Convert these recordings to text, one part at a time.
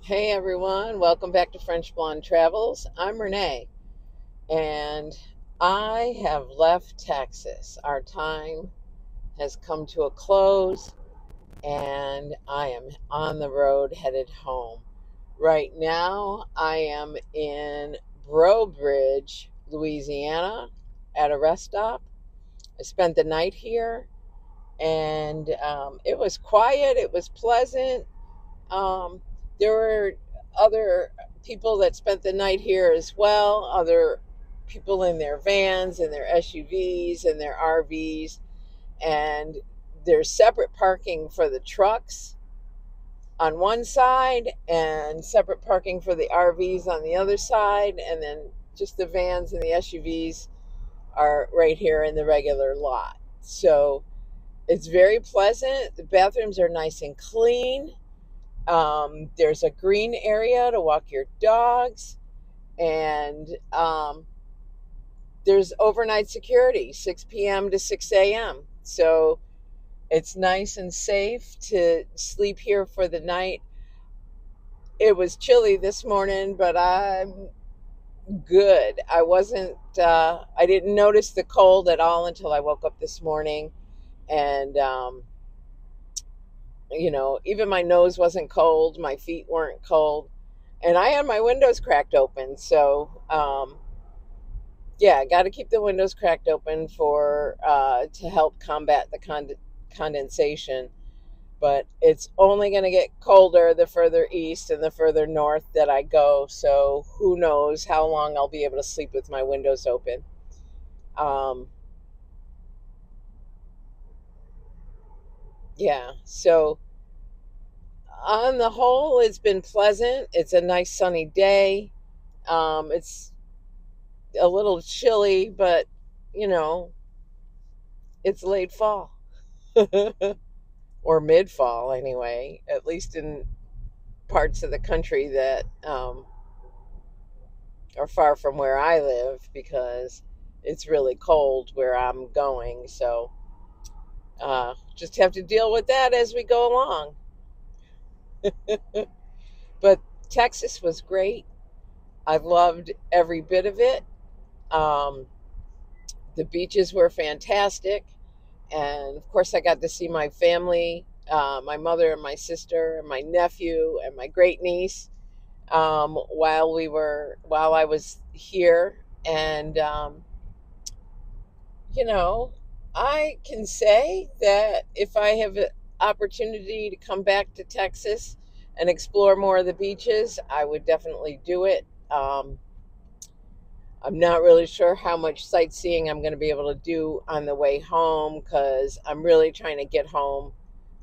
Hey everyone, welcome back to French Blonde Travels. I'm Renee, and I have left Texas. Our time has come to a close, and I am on the road headed home. Right now, I am in Breaux Bridge, Louisiana, at a rest stop. I spent the night here, and it was quiet, it was pleasant. Um, there were other people that spent the night here as well, other people in their vans and their SUVs and their RVs. And there's separate parking for the trucks on one side and separate parking for the RVs on the other side. And then just the vans and the SUVs are right here in the regular lot. So it's very pleasant. The bathrooms are nice and clean. There's a green area to walk your dogs, and there's overnight security, 6 p.m. to 6 a.m. So it's nice and safe to sleep here for the night. It was chilly this morning, but I'm good. I didn't notice the cold at all until I woke up this morning. And, even my nose wasn't cold, my feet weren't cold. And I had my windows cracked open. So, yeah, got to keep the windows cracked open for to help combat the condensation. But it's only going to get colder the further east and the further north that I go. So who knows how long I'll be able to sleep with my windows open. Yeah, so on the whole, it's been pleasant. It's a nice sunny day. It's a little chilly, but you know, it's late fall or mid fall anyway, at least in parts of the country that are far from where I live, because it's really cold where I'm going. So just have to deal with that as we go along. But Texas was great. I loved every bit of it. Um, the beaches were fantastic. And of course, I got to see my family, my mother and my sister and my nephew and my great niece, while I was here. And you know, I can say that if I have an opportunity to come back to Texas and explore more of the beaches, I would definitely do it. I'm not really sure how much sightseeing I'm going to be able to do on the way home, because I'm really trying to get home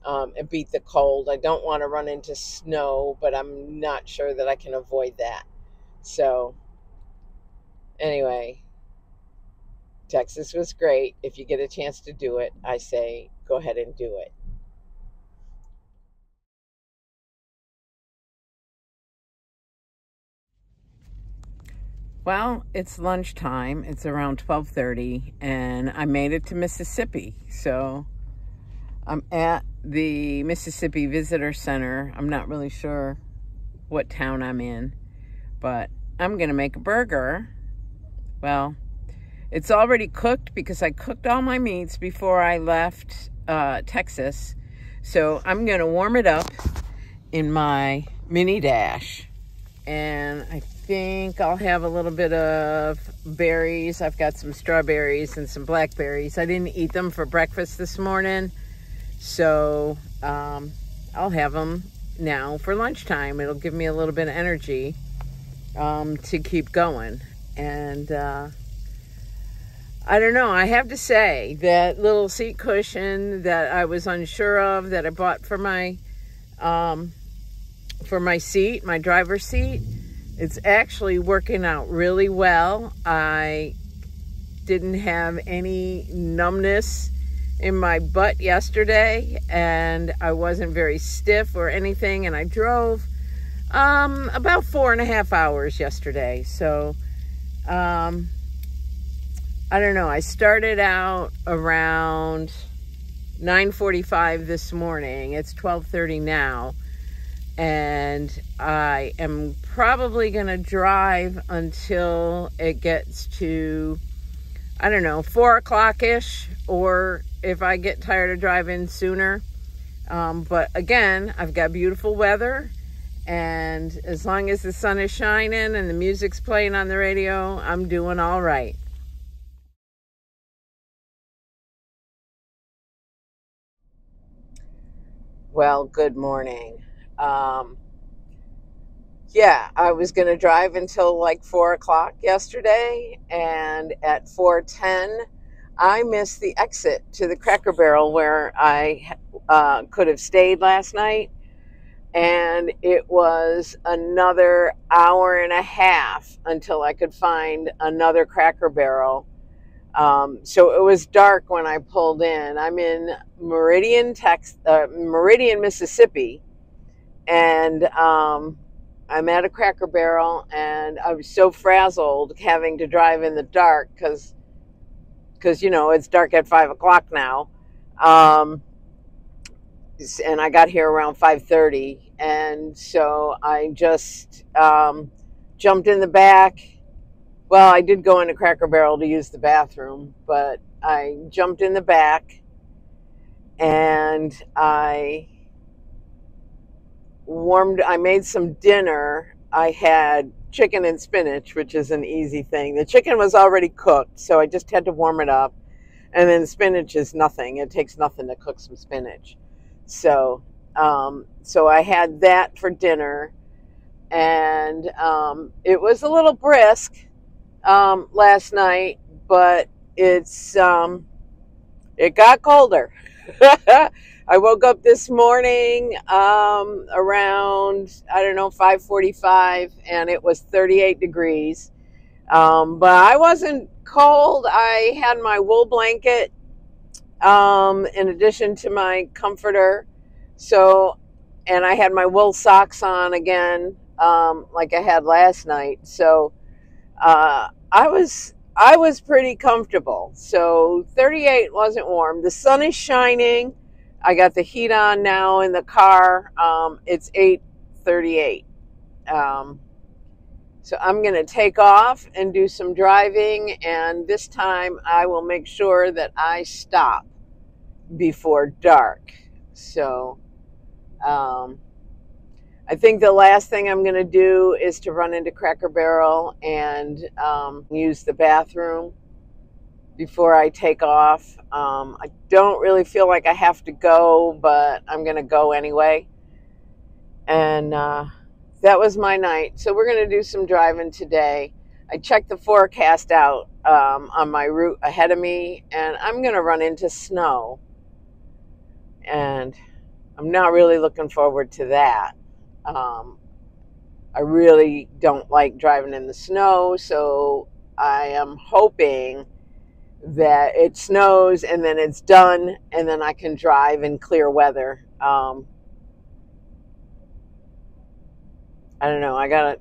and beat the cold. I don't want to run into snow, but I'm not sure that I can avoid that. So, anyway, Texas was great. If you get a chance to do it, I say go ahead and do it. Well, it's lunchtime. It's around 12:30, and I made it to Mississippi. So I'm at the Mississippi Visitor Center. I'm not really sure what town I'm in, but I'm going to make a burger. Well, it's already cooked because I cooked all my meats before I left Texas. So I'm going to warm it up in my mini dash. And I think I'll have a little bit of berries. I've got some strawberries and some blackberries. I didn't eat them for breakfast this morning, so I'll have them now for lunchtime. It'll give me a little bit of energy to keep going. And I don't know, I have to say, that little seat cushion that I was unsure of, that I bought for my seat, my driver's seat, it's actually working out really well. I didn't have any numbness in my butt yesterday, and I wasn't very stiff or anything, and I drove about 4.5 hours yesterday. So I don't know, I started out around 9:45 this morning. It's 12:30 now. and I am probably going to drive until it gets to, I don't know, 4 o'clock-ish, or if I get tired of driving sooner. But again, I've got beautiful weather, and as long as the sun is shining and the music's playing on the radio, I'm doing all right. Well, good morning. Yeah, I was going to drive until like 4 o'clock yesterday, and at 4:10, I missed the exit to the Cracker Barrel where I could have stayed last night, and it was another hour and a half until I could find another Cracker Barrel. So it was dark when I pulled in. I'm in Meridian, Mississippi, and I'm at a Cracker Barrel, and I was so frazzled having to drive in the dark because it's dark at 5 o'clock now, and I got here around 5:30, and so I just jumped in the back. Well, I did go into Cracker Barrel to use the bathroom, but I jumped in the back, and I made some dinner. I had chicken and spinach, which is an easy thing. The chicken was already cooked, so I just had to warm it up. And then spinach is nothing. It takes nothing to cook some spinach. So I had that for dinner, and it was a little brisk last night, but it got colder. I woke up this morning around, I don't know, 5:45, and it was 38 degrees. But I wasn't cold. I had my wool blanket in addition to my comforter. And I had my wool socks on again, like I had last night. So I was pretty comfortable. So 38 wasn't warm. The sun is shining. I got the heat on now in the car. It's 8:38. So I'm going to take off and do some driving, and this time I will make sure that I stop before dark. So I think the last thing I'm going to do is to run into Cracker Barrel and use the bathroom before I take off. I don't really feel like I have to go, but I'm going to go anyway. And that was my night. So we're going to do some driving today. I checked the forecast out on my route ahead of me, and I'm going to run into snow. And I'm not really looking forward to that. I really don't like driving in the snow, so I am hoping that it snows and then it's done, and then I can drive in clear weather. I don't know. I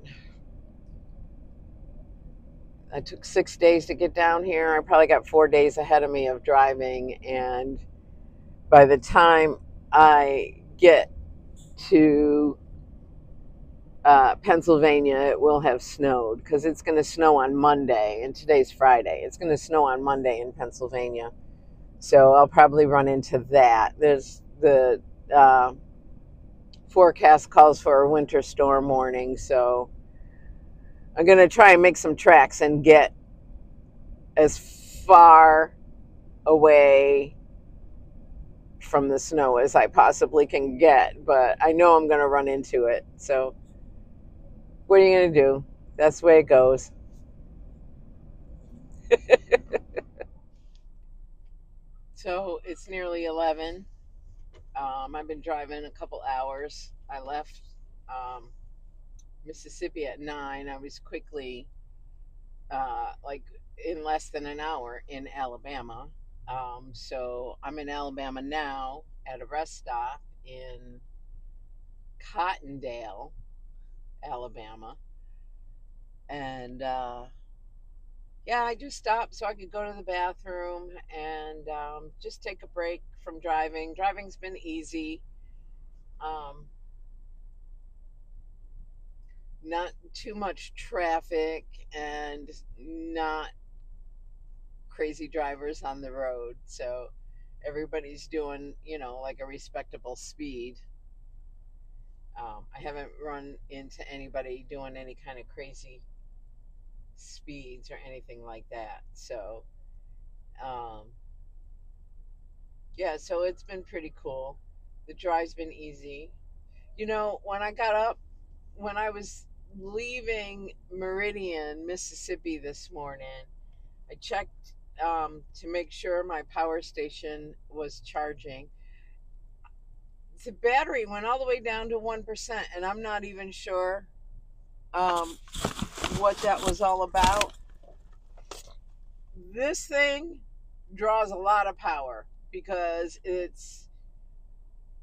took 6 days to get down here. I probably got 4 days ahead of me of driving, and by the time I get to Pennsylvania, it will have snowed, because it's going to snow on Monday, and today's Friday. It's going to snow on Monday in Pennsylvania, so I'll probably run into that. There's the forecast calls for a winter storm warning, so I'm going to try and make some tracks and get as far away from the snow as I possibly can get, but I know I'm going to run into it. So what are you going to do? That's the way it goes. So it's nearly 11. I've been driving a couple hours. I left Mississippi at 9. I was quickly, like in less than an hour, in Alabama. So I'm in Alabama now at a rest stop in Cottondale, Alabama. And yeah, I just stopped so I could go to the bathroom and just take a break from driving. Driving's been easy. Um, not too much traffic and not crazy drivers on the road. So everybody's doing, like a respectable speed. I haven't run into anybody doing any kind of crazy speeds or anything like that. So, um, yeah, so it's been pretty cool. The drive's been easy. When I got up, when I was leaving Meridian, Mississippi this morning, I checked to make sure my power station was charging. The battery went all the way down to 1%, and I'm not even sure um, what that was all about. This thing draws a lot of power because it's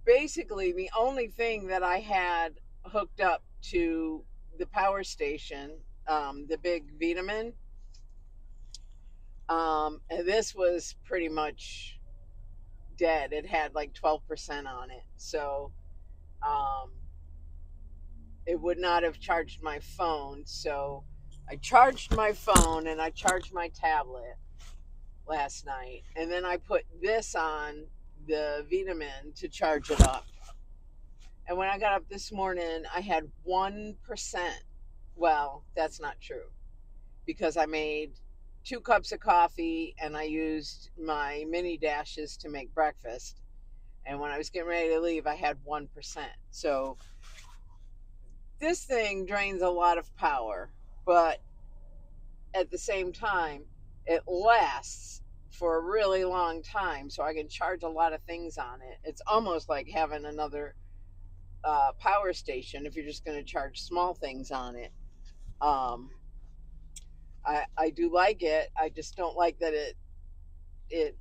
basically the only thing that I had hooked up to the power station, the big vitamin. And this was pretty much dead. It had like 12% on it. So um, it would not have charged my phone. So I charged my phone and I charged my tablet last night. And then I put this on the vitamin to charge it up. And when I got up this morning, I had 1%. Well, that's not true because I made 2 cups of coffee and I used my mini dashes to make breakfast. And when I was getting ready to leave, I had 1%. So this thing drains a lot of power, but at the same time, it lasts for a really long time. So I can charge a lot of things on it. It's almost like having another power station if you're just going to charge small things on it. Um, I do like it. I just don't like that it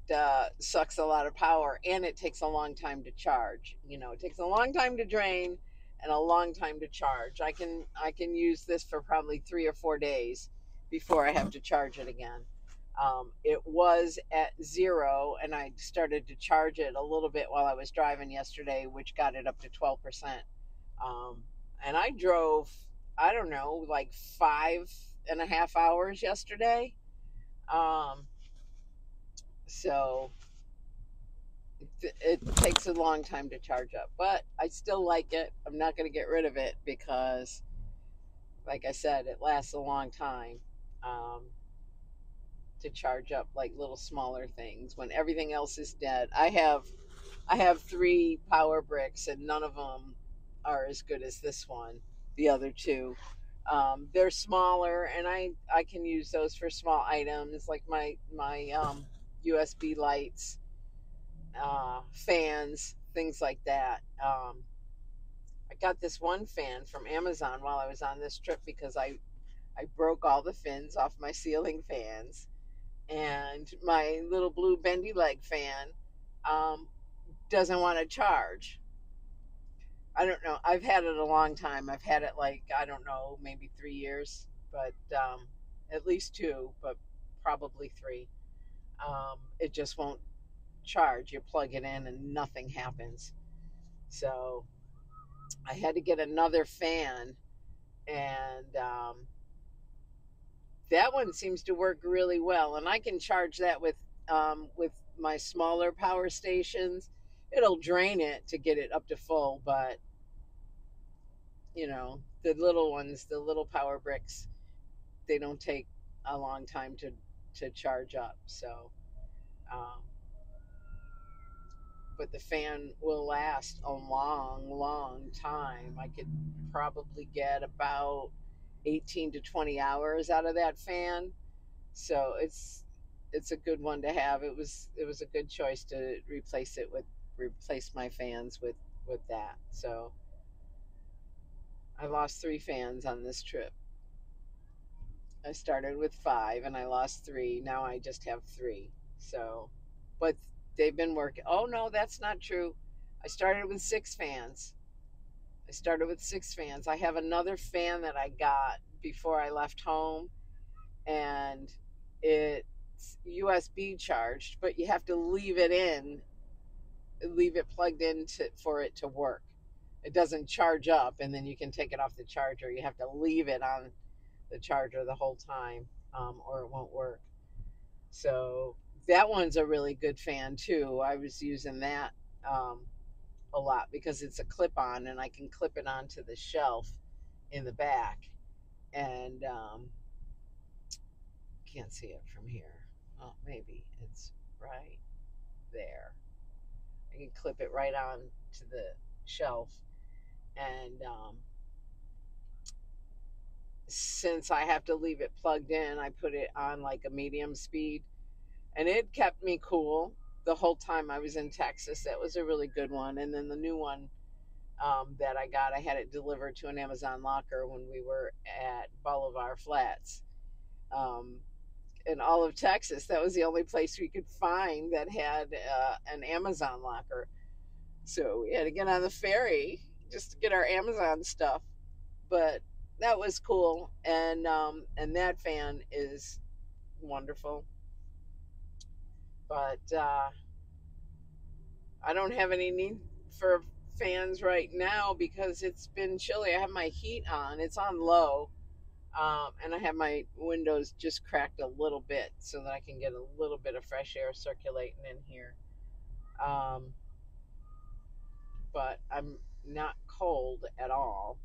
sucks a lot of power and it takes a long time to charge. It takes a long time to drain and a long time to charge. I can use this for probably 3 or 4 days before I have to charge it again. It was at 0 and I started to charge it a little bit while I was driving yesterday, which got it up to 12%. Um, and I drove, I don't know, like 5.5 hours yesterday. Um, so it takes a long time to charge up, but I still like it. I'm not going to get rid of it because, like I said, it lasts a long time um, to charge up like little smaller things when everything else is dead. I have 3 power bricks and none of them are as good as this one. The other two, they're smaller, and I can use those for small items like my USB lights, fans, things like that. I got this one fan from Amazon while I was on this trip because I broke all the fins off my ceiling fans, and my little blue bendy leg fan um, doesn't want to charge. I don't know. I've had it a long time. I've had it like, I don't know, maybe 3 years, but at least two, but probably three. It just won't charge. You plug it in and nothing happens. So I had to get another fan, and that one seems to work really well. And I can charge that with my smaller power stations. It'll drain it to get it up to full, but the little ones, the little power bricks, they don't take a long time to charge up. So, um, but the fan will last a long, long time. I could probably get about 18 to 20 hours out of that fan. So it's a good one to have. It was a good choice to replace my fans with that. So I lost 3 fans on this trip. I started with 5 and I lost 3. Now I just have 3. So, but they've been working. Oh no, that's not true. I started with 6 fans. I have another fan that I got before I left home, and it's USB charged, but you have to leave it plugged in for it to work. it doesn't charge up, and then you can take it off the charger. You have to leave it on the charger the whole time, or it won't work. So that one's a really good fan too. I was using that a lot because it's a clip-on, and I can clip it onto the shelf in the back, and can't see it from here. Oh, maybe it's right there. I can clip it right on to the shelf, and since I have to leave it plugged in, I put it on like a medium speed, and it kept me cool the whole time I was in Texas. That was a really good one. And then the new one that I got, I had it delivered to an Amazon locker when we were at Bolivar Flats. In all of Texas, that was the only place we could find that had an Amazon locker. So we had to get on the ferry just to get our Amazon stuff. But that was cool, and that fan is wonderful. But I don't have any need for fans right now because it's been chilly. I have my heat on; it's on low, and I have my windows just cracked a little bit so that I can get a little bit of fresh air circulating in here. But I'm not cold at all.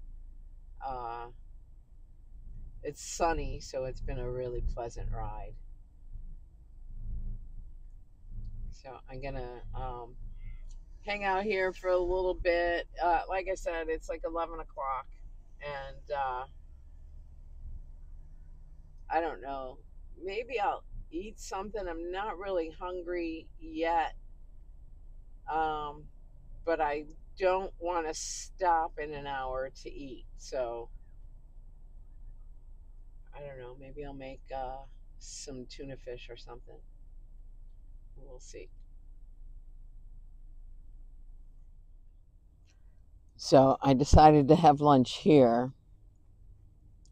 It's sunny, so it's been a really pleasant ride. So I'm gonna hang out here for a little bit. Like I said, it's like 11 o'clock, and I don't know. Maybe I'll eat something. I'm not really hungry yet, but I don't want to stop in an hour to eat. So I don't know. Maybe I'll make some tuna fish or something. We'll see. So I decided to have lunch here.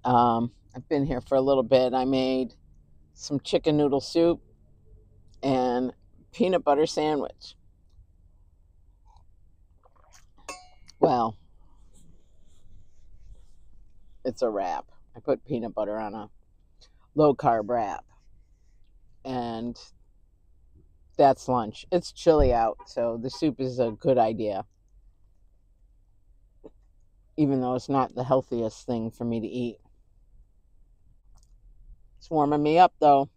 I've been here for a little bit. I made some chicken noodle soup and peanut butter sandwich. Well, it's a wrap. I put peanut butter on a low carb wrap, and that's lunch. It's chilly out, so the soup is a good idea, even though it's not the healthiest thing for me to eat. It's warming me up though,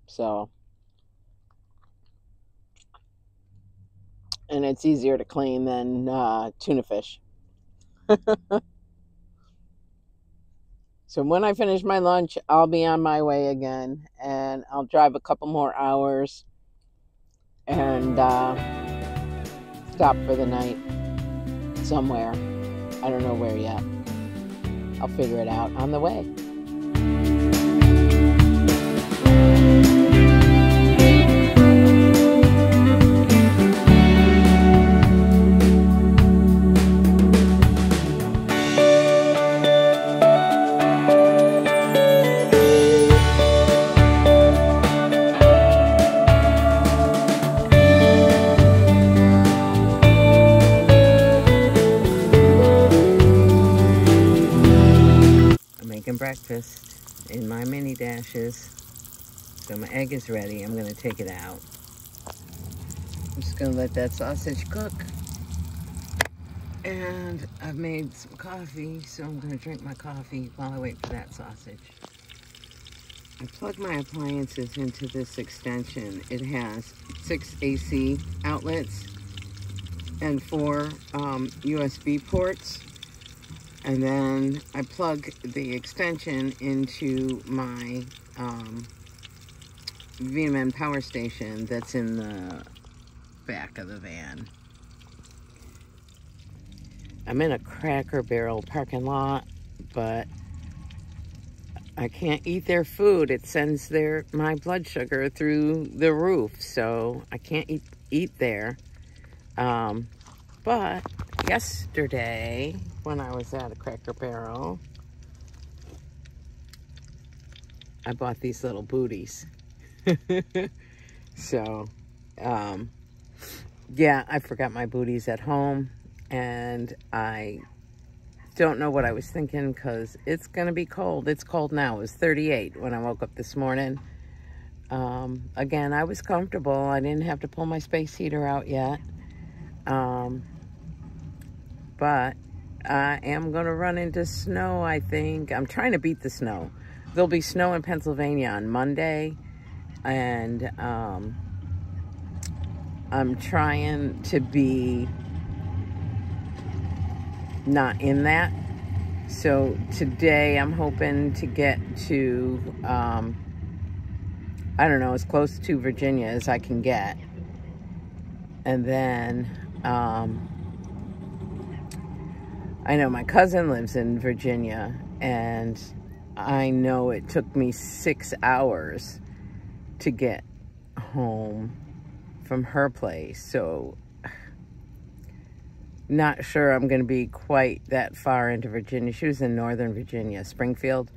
so, and it's easier to clean than tuna fish. So when I finish my lunch, I'll be on my way again, and I'll drive a couple more hours and stop for the night somewhere. I don't know where yet. I'll figure it out on the way. Breakfast in my mini dashes. So my egg is ready. I'm going to take it out. I'm just going to let that sausage cook. And I've made some coffee, so I'm going to drink my coffee while I wait for that sausage. I plug my appliances into this extension. It has 6 AC outlets and 4 USB ports. And then I plug the extension into my VMN power station that's in the back of the van. I'm in a Cracker Barrel parking lot, but I can't eat their food. It sends my blood sugar through the roof, so I can't eat there. But yesterday, when I was at a Cracker Barrel, I bought these little booties. So, yeah, I forgot my booties at home, and I don't know what I was thinking because it's going to be cold. It's cold now. It was 38 when I woke up this morning. Again, I was comfortable. I didn't have to pull my space heater out yet. But I am going to run into snow, I think. I'm trying to beat the snow. There'll be snow in Pennsylvania on Monday. And I'm trying to be not in that. So today I'm hoping to get to, I don't know, as close to Virginia as I can get. And then, I know my cousin lives in Virginia, and I know it took me 6 hours to get home from her place. So not sure I'm going to be quite that far into Virginia. She was in Northern Virginia, Springfield.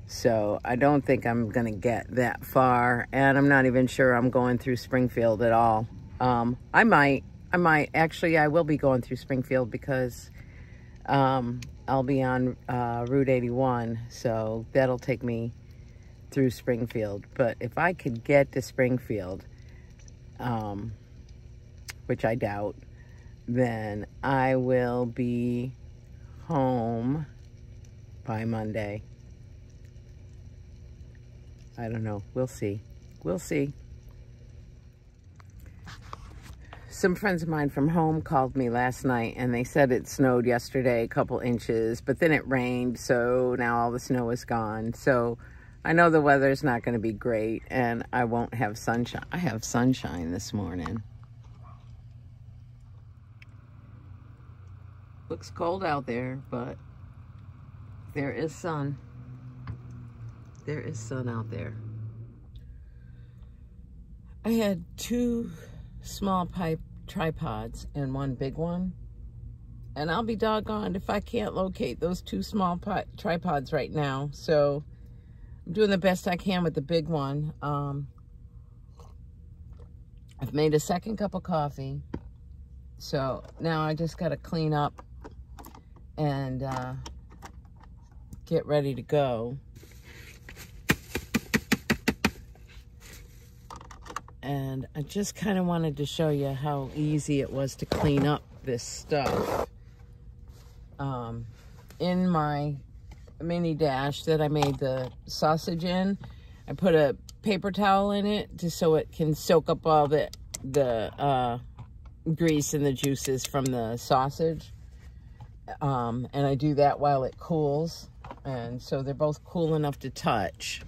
So I don't think I'm going to get that far. And I'm not even sure I'm going through Springfield at all. I might. Actually, I will be going through Springfield because I'll be on Route 81. So that'll take me through Springfield. But if I could get to Springfield, which I doubt, then I will be home by Monday. I don't know. We'll see. We'll see. Some friends of mine from home called me last night, and they said it snowed yesterday, a couple inches, but then it rained, so now all the snow is gone. So I know the weather's not going to be great, and I won't have sunshine. I have sunshine this morning. Looks cold out there, but there is sun. There is sun out there. I had 2 small pipe tripods and 1 big one. And I'll be doggone if I can't locate those 2 small tripods right now. So I'm doing the best I can with the big one. I've made a second cup of coffee. So now I just got to clean up and get ready to go. And I just kind of wanted to show you how easy it was to clean up this stuff. In my mini dash that I made the sausage in, I put a paper towel in it just so it can soak up all the grease and the juices from the sausage. And I do that while it cools. And so they're both cool enough to touch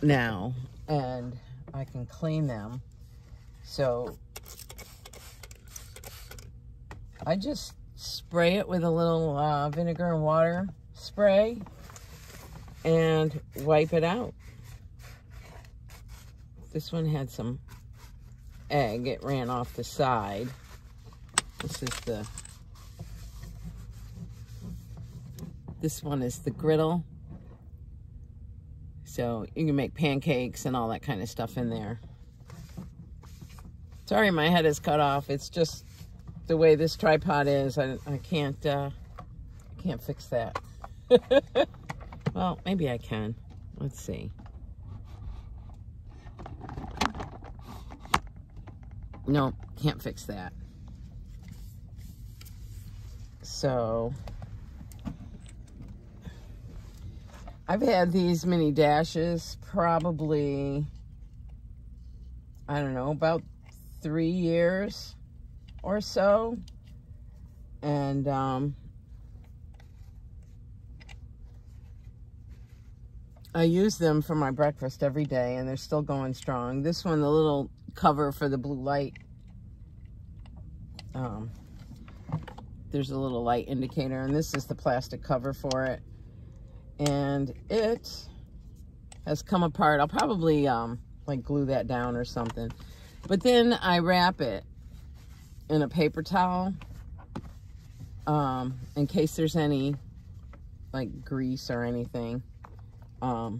now. And I can clean them. So I just spray it with a little vinegar and water spray and wipe it out. This one had some egg. It ran off the side. This one is the griddle. So you can make pancakes and all that kind of stuff in there. Sorry, my head is cut off. It's just the way this tripod is. I can't fix that. Well, maybe I can. Let's see. No, can't fix that. So I've had these mini dashes probably, I don't know, about 3 years or so. And I use them for my breakfast every day, and they're still going strong. This one, the little cover for the blue light, there's a little light indicator, and this is the plastic cover for it. And it has come apart. I'll probably like glue that down or something. But then I wrap it in a paper towel in case there's any like grease or anything. I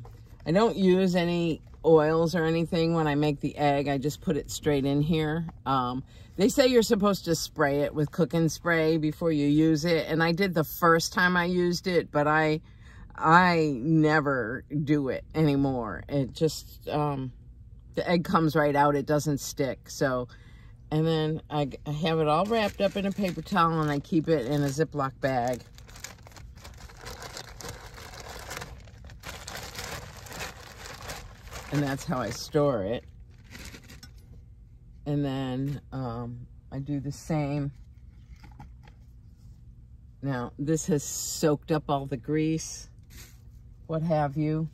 don't use any oils or anything when I make the egg. I just put it straight in here. They say you're supposed to spray it with cooking spray before you use it, and I did the first time I used it, but I never do it anymore. It just the egg comes right out. It doesn't stick. So, and then I have it all wrapped up in a paper towel, and I keep it in a Ziploc bag. And that's how I store it. And then I do the same. Now, this has soaked up all the grease, what have you.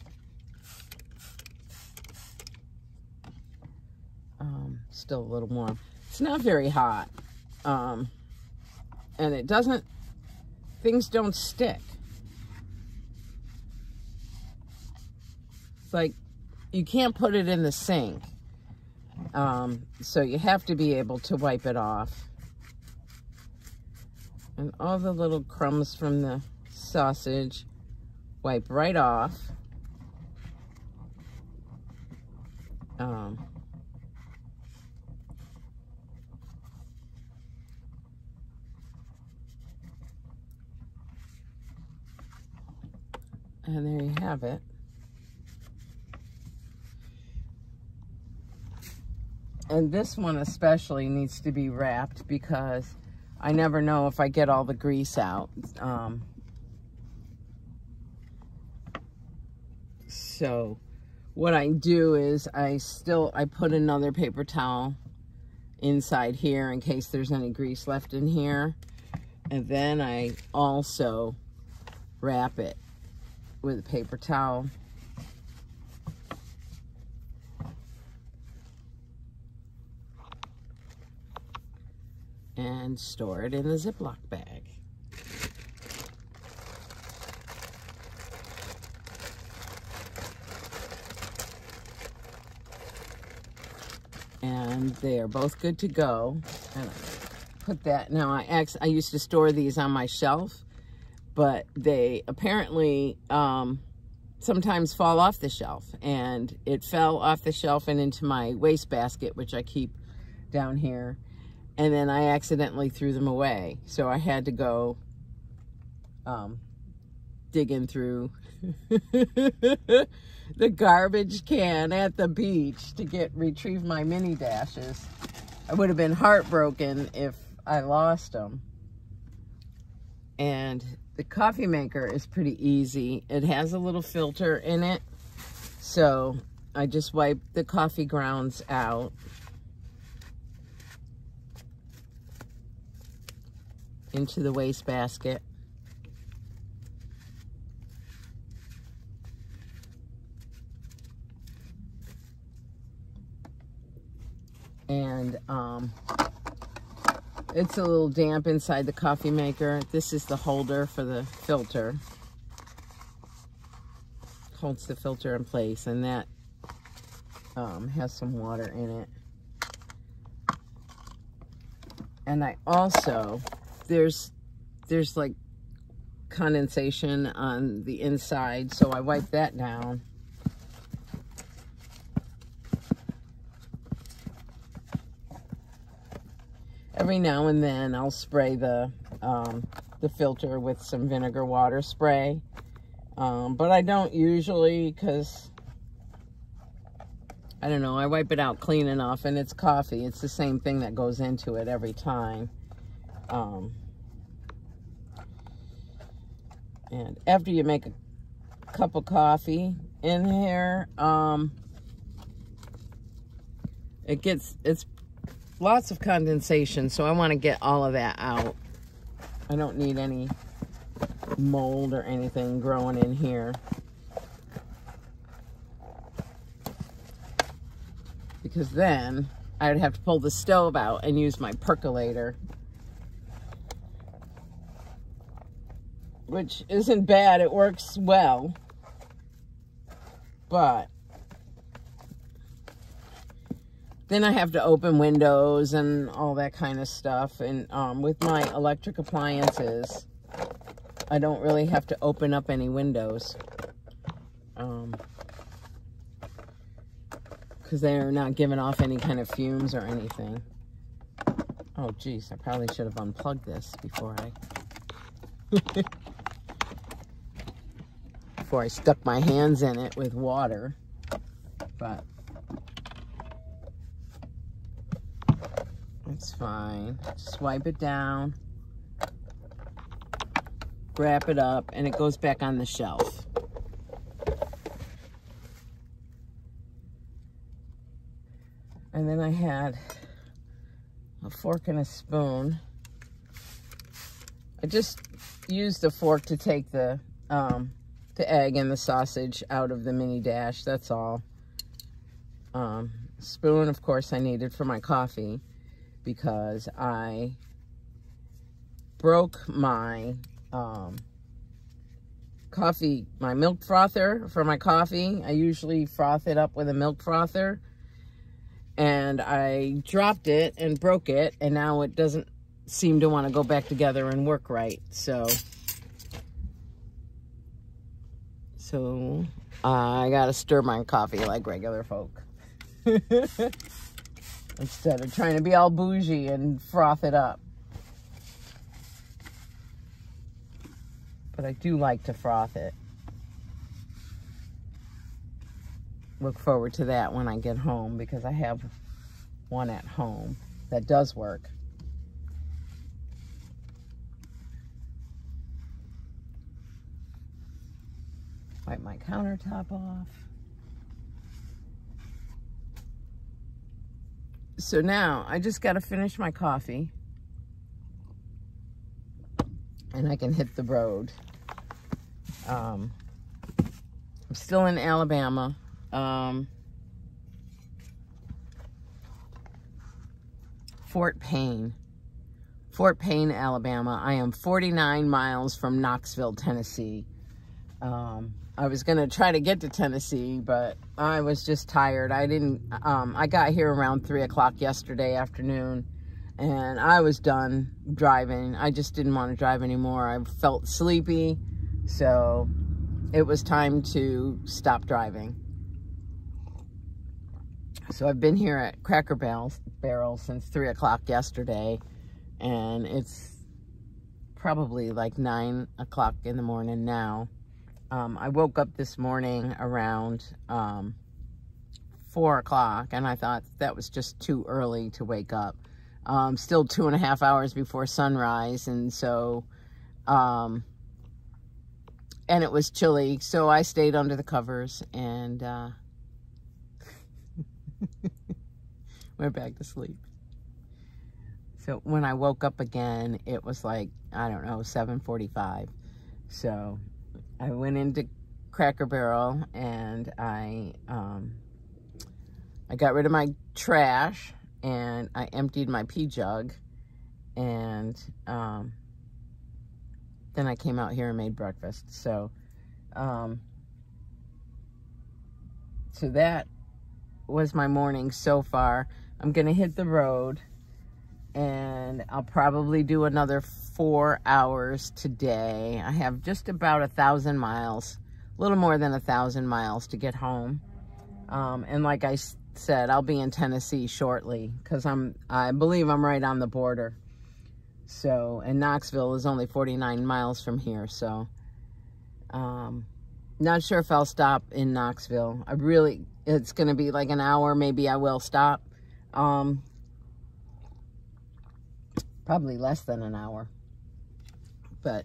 Still a little warm. It's not very hot. And it doesn't, things don't stick. It's like, you can't put it in the sink. So you have to be able to wipe it off. And all the little crumbs from the sausage, wipe right off. And there you have it. And this one especially needs to be wrapped because I never know if I get all the grease out. So what I do is I put another paper towel inside here in case there's any grease left in here. And then I also wrap it with a paper towel. And store it in the Ziploc bag. And they are both good to go. And I put that, now I used to store these on my shelf, but they apparently sometimes fall off the shelf. And it fell off the shelf and into my wastebasket, which I keep down here. And then I accidentally threw them away. So I had to go digging through the garbage can at the beach to retrieve my mini dashes. I would have been heartbroken if I lost them. And the coffee maker is pretty easy. It has a little filter in it. So I just wipe the coffee grounds out. Into the wastebasket. And it's a little damp inside the coffee maker. This is the holder for the filter. Holds the filter in place, and that has some water in it. And I also, there's like condensation on the inside, so I wipe that down. Every now and then I'll spray the filter with some vinegar water spray, but I don't usually, because I don't know, I wipe it out clean enough, and it's coffee. It's the same thing that goes into it every time. And after you make a cup of coffee in here, it's lots of condensation, so I want to get all of that out. I don't need any mold or anything growing in here, because then I'd have to pull the stove out and use my percolator, which isn't bad. It works well, but then I have to open windows and all that kind of stuff. And with my electric appliances, I don't really have to open up any windows. because they are not giving off any kind of fumes or anything. Oh, geez, I probably should have unplugged this before I stuck my hands in it with water, but it's fine. Just wipe it down, wrap it up, and it goes back on the shelf. And then I had a fork and a spoon. I just used the fork to take the egg and the sausage out of the mini dash, that's all. Spoon, of course, I needed for my coffee because I broke my my milk frother for my coffee. I usually froth it up with a milk frother, and I dropped it and broke it, and now it doesn't seem to want to go back together and work right. So I gotta stir my coffee like regular folk. Instead of trying to be all bougie and froth it up. But I do like to froth it. Look forward to that when I get home, because I have one at home that does work. Wipe my countertop off. So now I just got to finish my coffee and I can hit the road. I'm still in Alabama. Fort Payne, Alabama. I am 49 miles from Knoxville, Tennessee. I was going to try to get to Tennessee, but I was just tired. I got here around 3 o'clock yesterday afternoon, and I was done driving. I just didn't want to drive anymore. I felt sleepy, so it was time to stop driving. So I've been here at Cracker Barrel since 3 o'clock yesterday, and it's probably like 9 o'clock in the morning now. I woke up this morning around 4 o'clock, and I thought that was just too early to wake up. Still 2.5 hours before sunrise, and so, and it was chilly, so I stayed under the covers and went back to sleep. So when I woke up again, it was like, I don't know, 7:45. So I went into Cracker Barrel and I got rid of my trash and I emptied my pee jug, and then I came out here and made breakfast. So so that was my morning so far. I'm gonna hit the road, and I'll probably do another 4 hours today. I have just about 1,000 miles, a little more than 1,000 miles to get home. And like I said, I'll be in Tennessee shortly, because I believe I'm right on the border. So, and Knoxville is only 49 miles from here, so not sure if I'll stop in Knoxville. It's gonna be like an hour, maybe I will stop. Probably less than an hour. But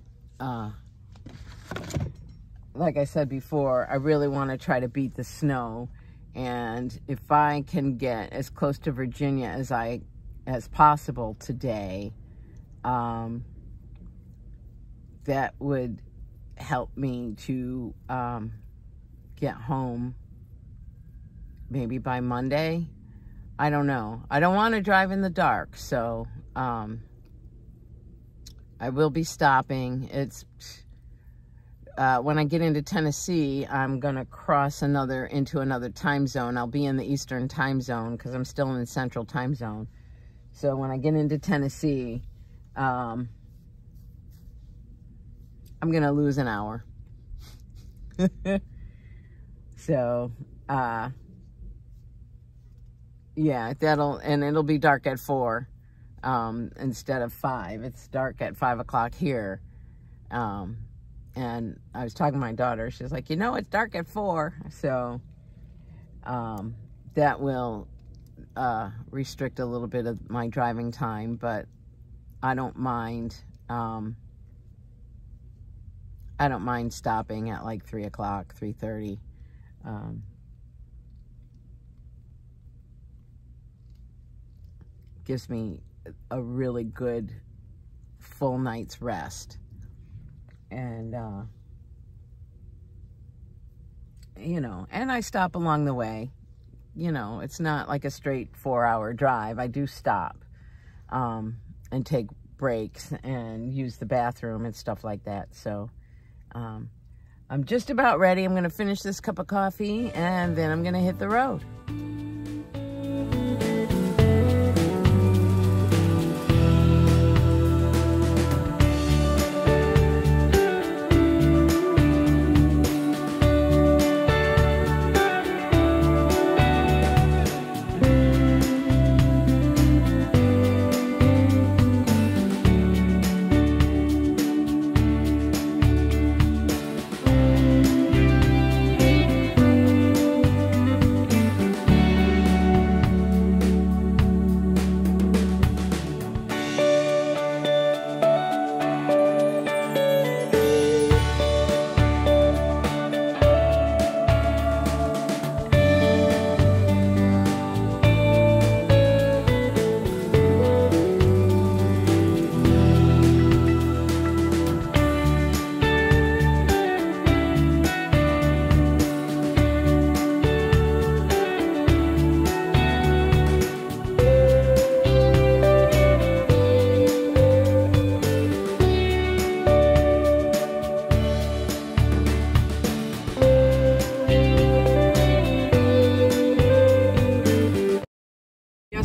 like I said before, I really want to try to beat the snow, and if I can get as close to Virginia as possible today, that would help me to get home maybe by Monday. I don't know. I don't want to drive in the dark, so I will be stopping. It's when I get into Tennessee, I'm gonna cross into another time zone. I'll be in the Eastern time zone because I'm still in the Central time zone. So when I get into Tennessee, I'm gonna lose an hour. So Yeah, and it'll be dark at 4 instead of 5. It's dark at 5 o'clock here. And I was talking to my daughter. She's like, it's dark at 4. So that will restrict a little bit of my driving time, but I don't mind. I don't mind stopping at like 3 o'clock, 3:30. Gives me a really good full night's rest. And, and I stop along the way. It's not like a straight 4-hour drive. I do stop and take breaks and use the bathroom and stuff like that. So I'm just about ready. I'm going to finish this cup of coffee and then I'm going to hit the road.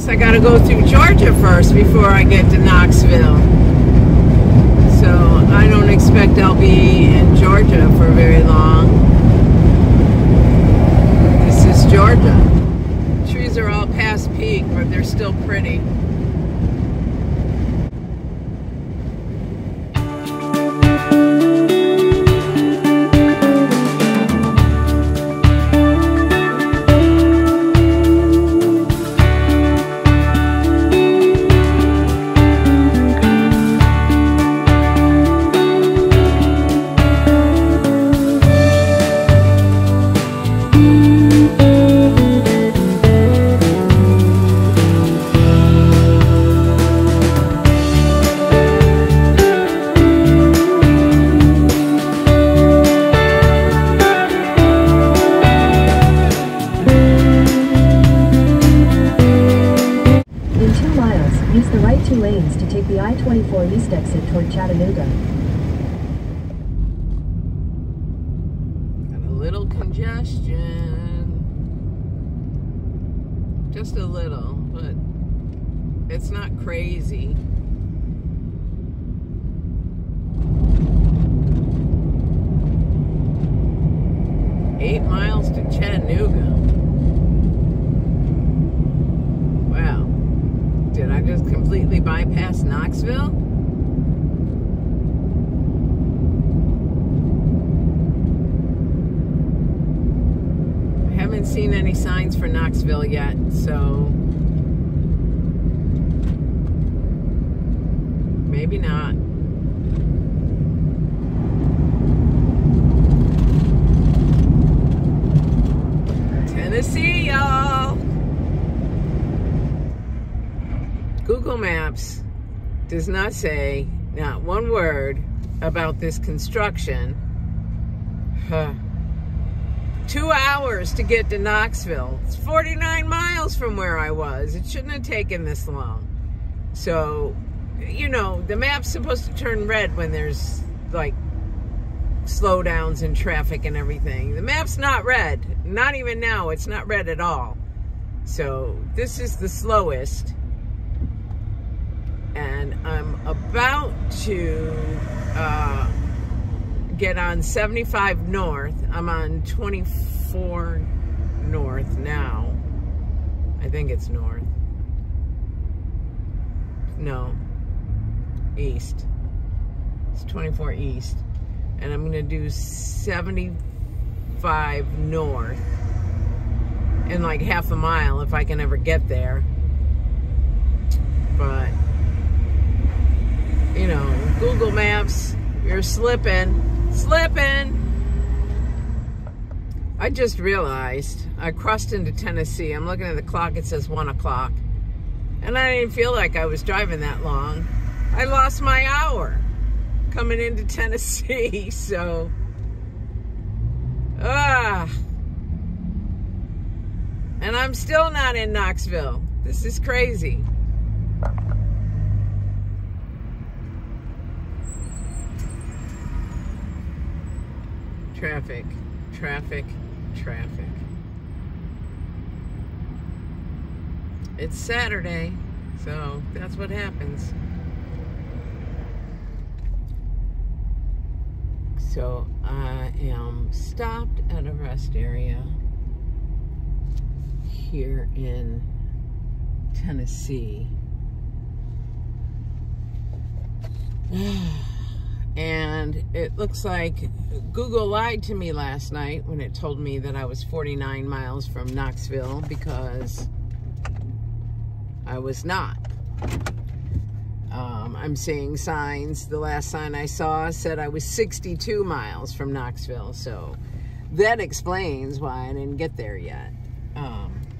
I gotta go through Georgia first before I get to Knoxville. So I don't expect I'll be in Georgia for very long. This is Georgia. Trees are all past peak, but they're still pretty. Use the right 2 lanes to take the I-24 east exit toward Chattanooga. Got a little congestion. Just a little, but it's not crazy. Eight miles to Chattanooga. Wow. Did I just completely bypass Knoxville? I haven't seen any signs for Knoxville yet, so maybe not. Tennessee, y'all. Google Maps does not say not one word about this construction. 2 hours to get to Knoxville. It's 49 miles from where I was. It shouldn't have taken this long. So, the map's supposed to turn red when there's like slowdowns in traffic and everything. The map's not red. Not even now. It's not red at all. So this is the slowest. And I'm about to get on 75 north. I'm on 24 north now. I think it's north. No, east. It's 24 east. And I'm gonna do 75 north in like half a mile if I can ever get there. But, you know, Google Maps, you're slipping. I just realized I crossed into Tennessee. I'm looking at the clock, it says 1 o'clock. And I didn't feel like I was driving that long. I lost my hour coming into Tennessee, so, and I'm still not in Knoxville. This is crazy. Traffic, traffic, traffic. It's Saturday, so that's what happens. So I am stopped at a rest area here in Tennessee. And it looks like Google lied to me last night when it told me that I was 49 miles from Knoxville, because I was not. I'm seeing signs. The last sign I saw said I was 62 miles from Knoxville, so that explains why I didn't get there yet.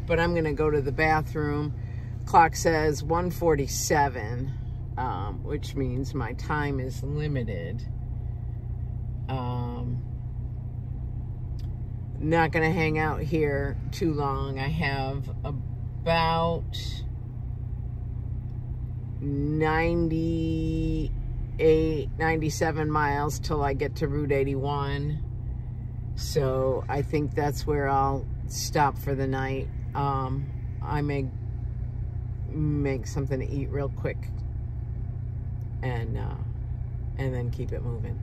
But I'm gonna go to the bathroom. Clock says 1:47, which means my time is limited. Not gonna hang out here too long. I have about 98, 97 miles till I get to Route 81. So I think that's where I'll stop for the night. I may make something to eat real quick and then keep it moving.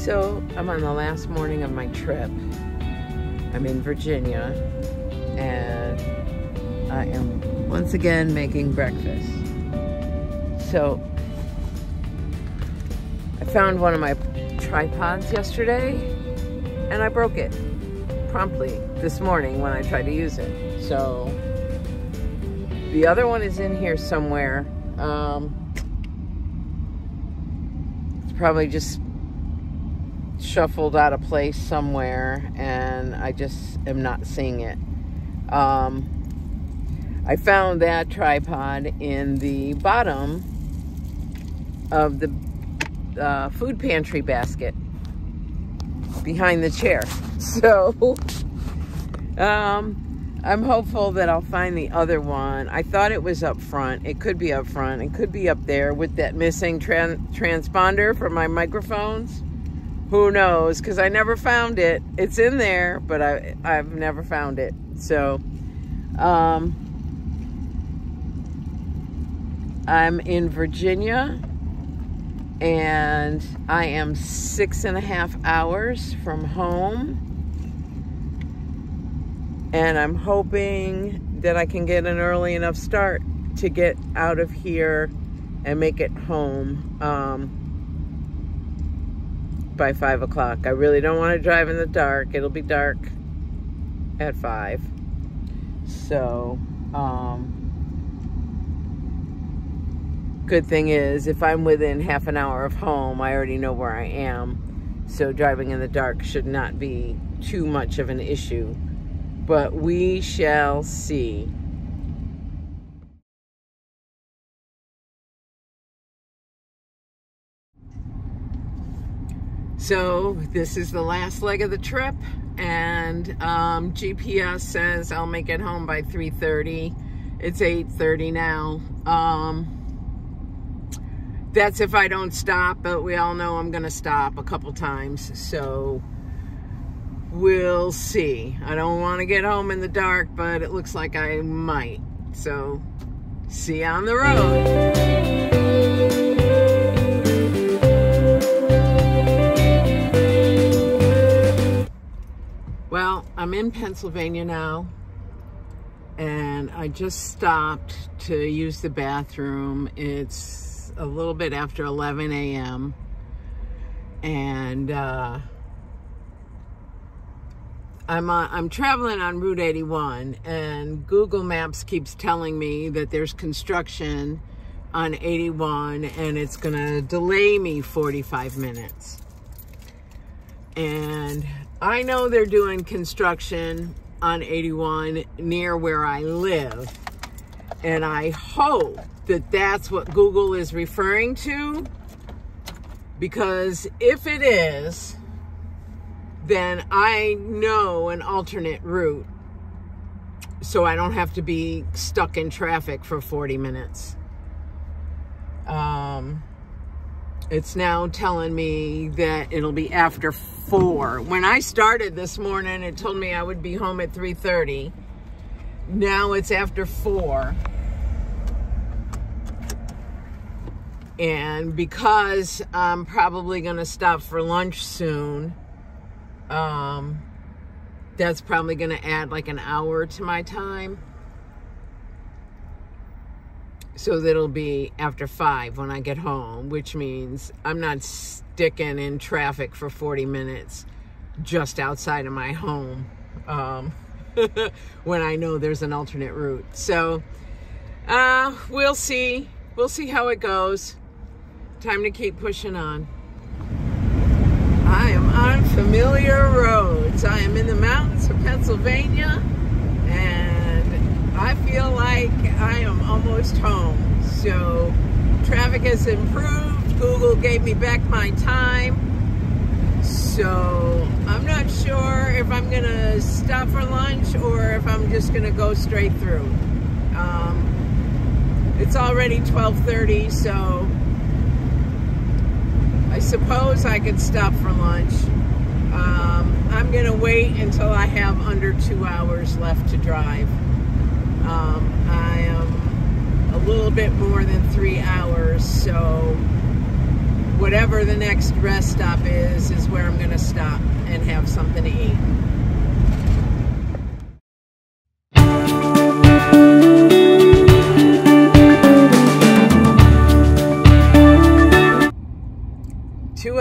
So I'm on the last morning of my trip. I'm in Virginia, and I am once again making breakfast. So I found one of my tripods yesterday, and I broke it promptly this morning when I tried to use it. So the other one is in here somewhere. It's probably just shuffled out of place somewhere, and I just am not seeing it. I found that tripod in the bottom of the food pantry basket behind the chair. So I'm hopeful that I'll find the other one. I thought it was up front. It could be up front. It could be up there with that missing transponder for my microphones. who knows? Because I never found it. It's in there, but I've never found it. So, I'm in Virginia, and I am 6.5 hours from home. And I'm hoping that I can get an early enough start to get out of here and make it home by 5 o'clock. I really don't want to drive in the dark. It'll be dark at 5. So, good thing is, if I'm within half an hour of home, I already know where I am. So driving in the dark should not be too much of an issue. But we shall see. So this is the last leg of the trip, and GPS says I'll make it home by 3:30. It's 8:30 now. That's if I don't stop, but we all know I'm gonna stop a couple times, so we'll see. I don't want to get home in the dark, but it looks like I might. So see you on the road. Well, I'm in Pennsylvania now, and I just stopped to use the bathroom. It's a little bit after 11 a.m. and I'm traveling on Route 81, and Google Maps keeps telling me that there's construction on 81 and it's gonna delay me 45 minutes. And I know they're doing construction on 81 near where I live, and I hope that that's what Google is referring to, because if it is, then I know an alternate route, so I don't have to be stuck in traffic for 40 minutes. It's now telling me that it'll be after 4. When I started this morning, it told me I would be home at 3:30. Now it's after 4. And because I'm probably gonna stop for lunch soon, that's probably going to add like an hour to my time. So that'll be after 5 when I get home, which means I'm not sticking in traffic for 40 minutes just outside of my home when I know there's an alternate route. So we'll see. We'll see how it goes. Time to keep pushing on. I am on familiar roads. I am in the mountains of Pennsylvania, and I feel like I am almost home. So traffic has improved. Google gave me back my time. So I'm not sure if I'm gonna stop for lunch or if I'm just gonna go straight through. It's already 12:30, so I suppose I could stop for lunch. I'm gonna wait until I have under 2 hours left to drive. I am a little bit more than 3 hours, so whatever the next rest stop is where I'm gonna stop and have something to eat.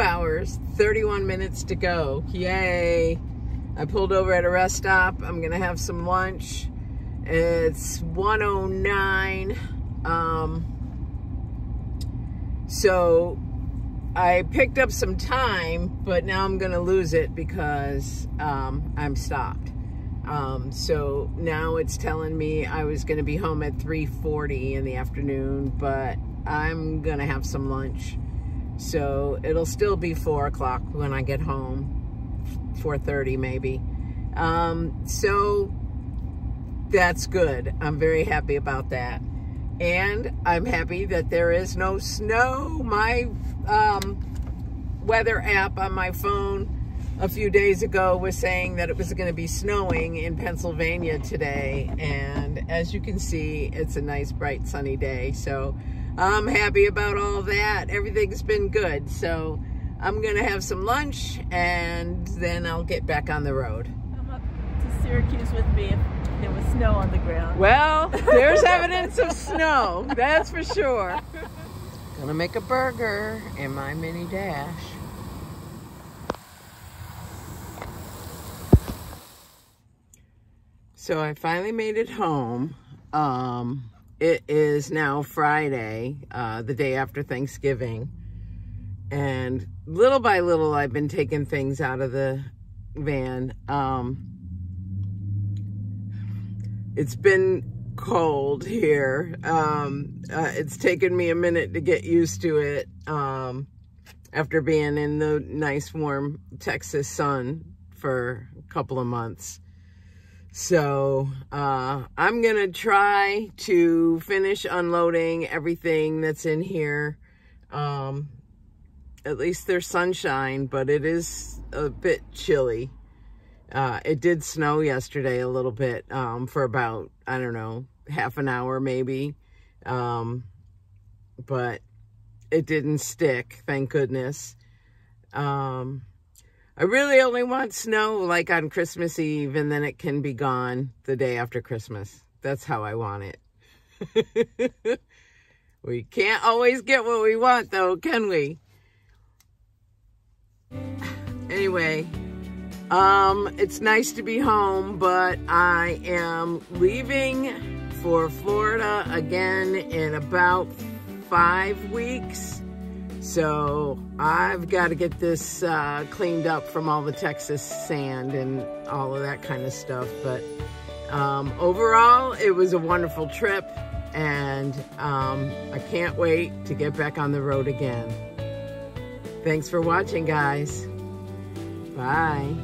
Hours, 31 minutes to go. Yay. I pulled over at a rest stop. I'm gonna have some lunch. It's 1:09. So I picked up some time, but now I'm gonna lose it because I'm stopped. So now it's telling me I was gonna be home at 3:40 in the afternoon, but I'm gonna have some lunch. So it'll still be 4 o'clock when I get home, 4:30 maybe. So that's good. I'm very happy about that. And I'm happy that there is no snow. My weather app on my phone a few days ago was saying that it was going to be snowing in Pennsylvania today, and as you can see, it's a nice bright sunny day, so I'm happy about all that. Everything's been good, so I'm gonna have some lunch and then I'll get back on the road. Come up to Syracuse with me if there was snow on the ground. Well, there's evidence of snow, that's for sure. Gonna make a burger in my mini dash. So I finally made it home. It is now Friday, the day after Thanksgiving. And little by little, I've been taking things out of the van. It's been cold here. It's taken me a minute to get used to it after being in the nice warm Texas sun for a couple of months. So I'm gonna try to finish unloading everything that's in here. At least there's sunshine, but it is a bit chilly. It did snow yesterday a little bit for about, I don't know, half an hour maybe. But it didn't stick, thank goodness. I really only want snow like on Christmas Eve, and then it can be gone the day after Christmas. That's how I want it. We can't always get what we want though, can we? Anyway, it's nice to be home, but I am leaving for Florida again in about 5 weeks. So I've got to get this cleaned up from all the Texas sand and all of that kind of stuff. But overall, it was a wonderful trip, and I can't wait to get back on the road again. Thanks for watching, guys. Bye.